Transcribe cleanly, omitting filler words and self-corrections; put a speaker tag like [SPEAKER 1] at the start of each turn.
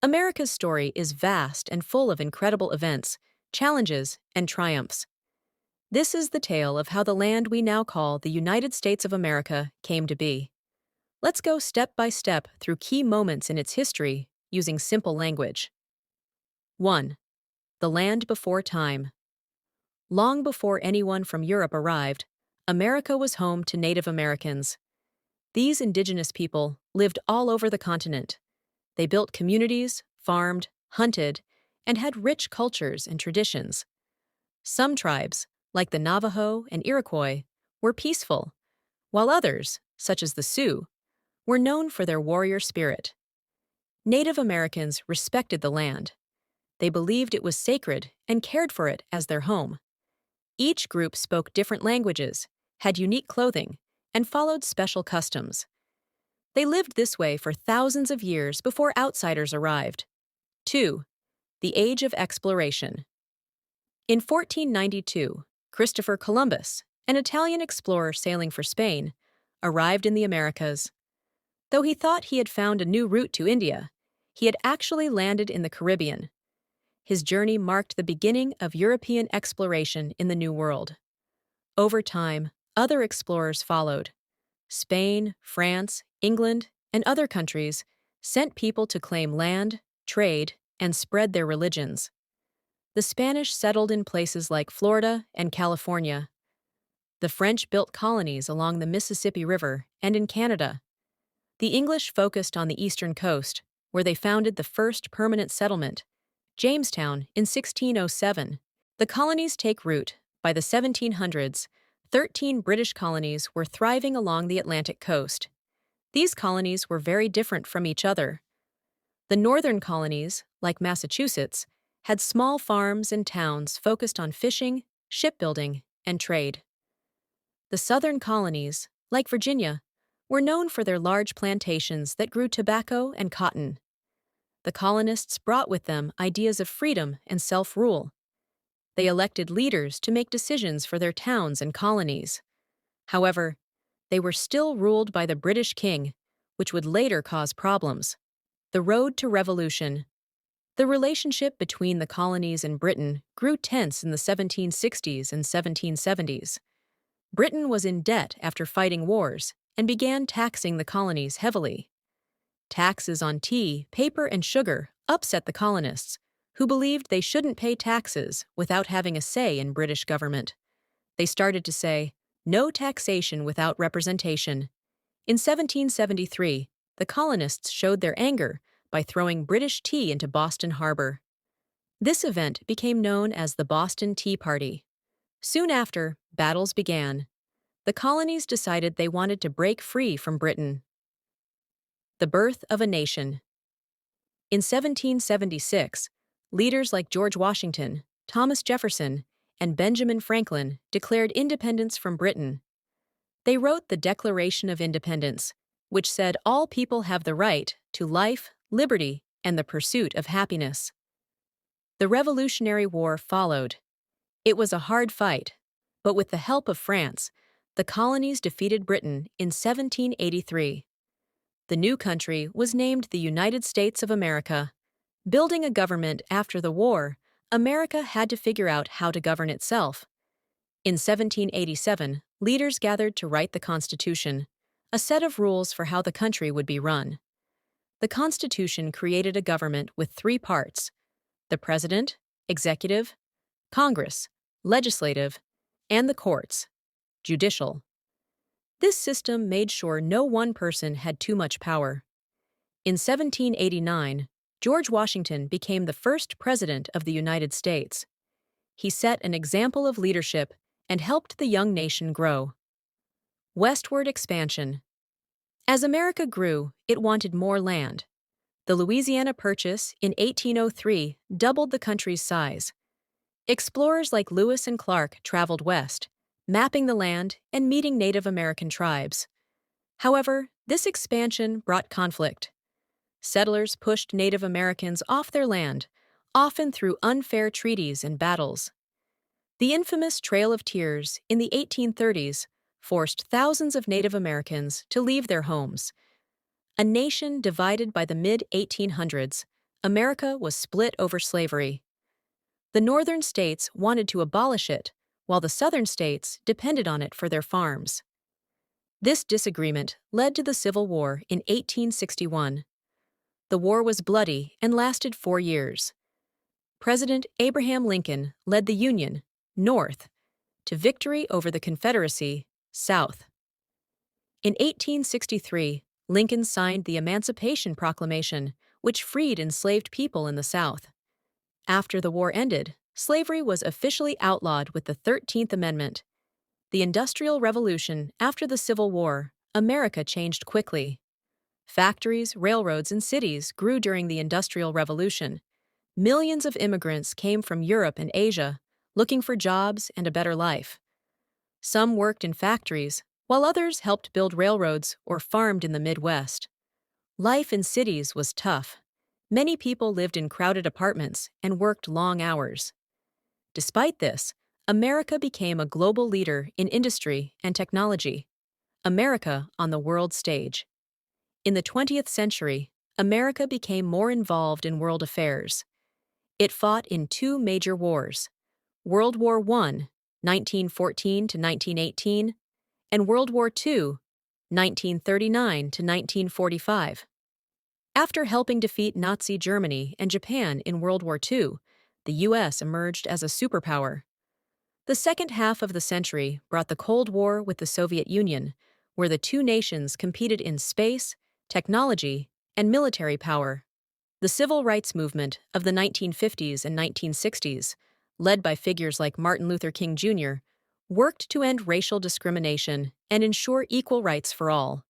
[SPEAKER 1] America's story is vast and full of incredible events, challenges, and triumphs. This is the tale of how the land we now call the United States of America came to be. Let's go step by step through key moments in its history using simple language. 1. The land before time. Long before anyone from Europe arrived, America was home to Native Americans. These indigenous people lived all over the continent. They built communities, farmed, hunted, and had rich cultures and traditions. Some tribes, like the Navajo and Iroquois, were peaceful, while others, such as the Sioux, were known for their warrior spirit. Native Americans respected the land. They believed it was sacred and cared for it as their home. Each group spoke different languages, had unique clothing, and followed special customs. They lived this way for thousands of years before outsiders arrived. 2. The Age of Exploration. In 1492, Christopher Columbus, an Italian explorer sailing for Spain, arrived in the Americas. Though he thought he had found a new route to India, he had actually landed in the Caribbean. His journey marked the beginning of European exploration in the New World. Over time, other explorers followed. Spain, France, England, and other countries sent people to claim land, trade, and spread their religions. The Spanish settled in places like Florida and California. The French built colonies along the Mississippi River and in Canada. The English focused on the eastern coast, where they founded the first permanent settlement, Jamestown, in 1607. The colonies take root. By the 1700s, 13 British colonies were thriving along the Atlantic coast. These colonies were very different from each other. The northern colonies, like Massachusetts, had small farms and towns focused on fishing, shipbuilding, and trade. The southern colonies, like Virginia, were known for their large plantations that grew tobacco and cotton. The colonists brought with them ideas of freedom and self-rule. They elected leaders to make decisions for their towns and colonies. However, they were still ruled by the British king, which would later cause problems. The road to revolution. The relationship between the colonies and Britain grew tense in the 1760s and 1770s. Britain was in debt after fighting wars and began taxing the colonies heavily. Taxes on tea, paper, and sugar upset the colonists, who believed they shouldn't pay taxes without having a say in British government. They started to say, "No taxation without representation." In 1773, the colonists showed their anger by throwing British tea into Boston Harbor. This event became known as the Boston Tea Party. Soon after, battles began. The colonies decided they wanted to break free from Britain. The birth of a nation. In 1776, leaders like George Washington, Thomas Jefferson, and Benjamin Franklin declared independence from Britain. They wrote the Declaration of Independence, which said all people have the right to life, liberty, and the pursuit of happiness. The Revolutionary War followed. It was a hard fight, but with the help of France, the colonies defeated Britain in 1783. The new country was named the United States of America. Building a government after the war, America had to figure out how to govern itself. In 1787, leaders gathered to write the Constitution, a set of rules for how the country would be run. The Constitution created a government with three parts: the President, Executive, Congress, Legislative, and the courts, Judicial. This system made sure no one person had too much power. In 1789, George Washington became the first president of the United States. He set an example of leadership and helped the young nation grow. Westward expansion. As America grew, it wanted more land. The Louisiana Purchase in 1803 doubled the country's size. Explorers like Lewis and Clark traveled west, mapping the land and meeting Native American tribes. However, this expansion brought conflict. Settlers pushed Native Americans off their land, often through unfair treaties and battles. The infamous Trail of Tears in the 1830s forced thousands of Native Americans to leave their homes. A nation divided by the mid-1800s, America was split over slavery. The northern states wanted to abolish it, while the southern states depended on it for their farms. This disagreement led to the Civil War in 1861. The war was bloody and lasted 4 years. President Abraham Lincoln led the Union, North, to victory over the Confederacy, South. In 1863, Lincoln signed the Emancipation Proclamation, which freed enslaved people in the South. After the war ended, slavery was officially outlawed with the 13th Amendment. The Industrial Revolution after the Civil War, America changed quickly. Factories, railroads, and cities grew during the Industrial Revolution. Millions of immigrants came from Europe and Asia, looking for jobs and a better life. Some worked in factories, while others helped build railroads or farmed in the Midwest. Life in cities was tough. Many people lived in crowded apartments and worked long hours. Despite this, America became a global leader in industry and technology. America on the world stage. In the 20th century, America became more involved in world affairs. It fought in 2 major wars: World War I, 1914 to 1918, and World War II, 1939 to 1945. After helping defeat Nazi Germany and Japan in World War II, the U.S. emerged as a superpower. The second half of the century brought the Cold War with the Soviet Union, where the two nations competed in space, technology, and military power. The civil rights movement of the 1950s and 1960s, led by figures like Martin Luther King Jr., worked to end racial discrimination and ensure equal rights for all.